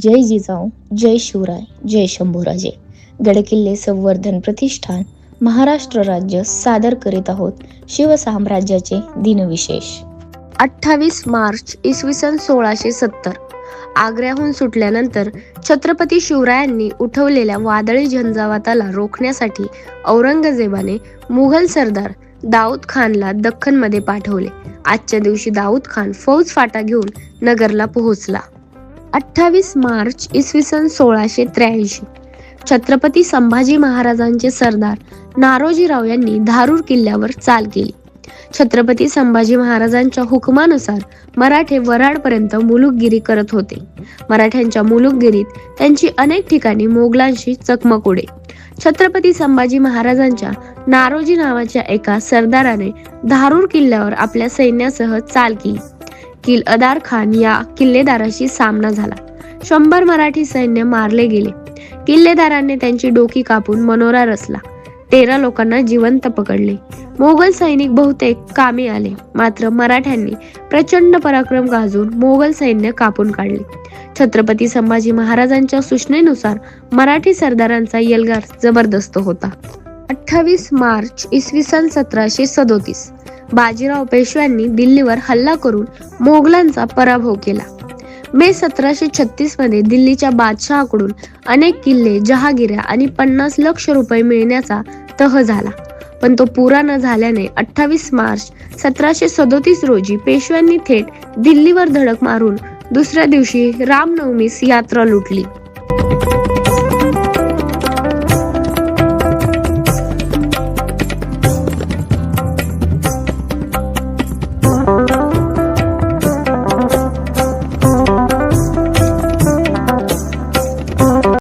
जय जिजाऊ, जय शिवराय, जय शंभूराजे. गडकिल्ले संवर्धन प्रतिष्ठान महाराष्ट्र राज्य सादर करीत आहोत शिवसाम्राज्याचे दिनविशेष. 28 मार्च इसवी सन 1670. आग्र्याहून सुटल्यानंतर छत्रपती शिवरायांनी उठवलेल्या वादळी झंझावाताला रोखण्यासाठी औरंगजेबाने मुघल सरदार दाऊद खानला दख्खनमध्ये पाठवले. आजच्या दिवशी दाऊद खान फौज फाटा घेऊन नगरला पोहोचला. 28 मार्च इसवी सन 1683. छत्रपती संभाजी महाराजांचे सरदार नारोजीराव यांनी धारूर किल्ल्यावर चाल केली. छत्रपती संभाजी महाराजांच्या हुकमानुसार मराठे वराडपर्यंत मुलुकगिरी करत होते. मराठ्यांच्या मुलुकगिरीत त्यांची अनेक ठिकाणी मोगलांशी चकमक उडे. छत्रपती संभाजी महाराजांच्या नारोजी नावाच्या एका सरदाराने धारूर किल्ल्यावर आपल्या सैन्यासह चाल केली. किलअदार खान या किल्लेदाराशी सामना झाला. 100 मराठी सैन्य मारले गेले. किल्लेदारांनी त्यांची डोकी कापून मनोरा रचला. 13 लोकांना जिवंत पकडले. मोगल सैनिक बहुतेक कामी आले, मात्र मराठ्यांनी प्रचंड पराक्रम गाजवून मोगल सैन्य कापून काढले. छत्रपती संभाजी महाराजांच्या सूचनेनुसार मराठी सरदारांचा एल्गार जबरदस्त होता. 28 मार्च इसवी सन 1737. बाजीराव पेशव्यांनी दिल्लीवर हल्ला करून मोगलांचा पराभव केला. मे 1736 मध्ये दिल्लीच्या बादशहाकडून अनेक किल्ले, जहागिऱ्या आणि 50 लाख रुपये मिळण्याचा तह झाला, पण तो पुरा न झाल्याने 28 मार्च 1737 रोजी पेशव्यांनी थेट दिल्लीवर धडक मारून दुसऱ्या दिवशी रामनवमीस यात्रा लुटली.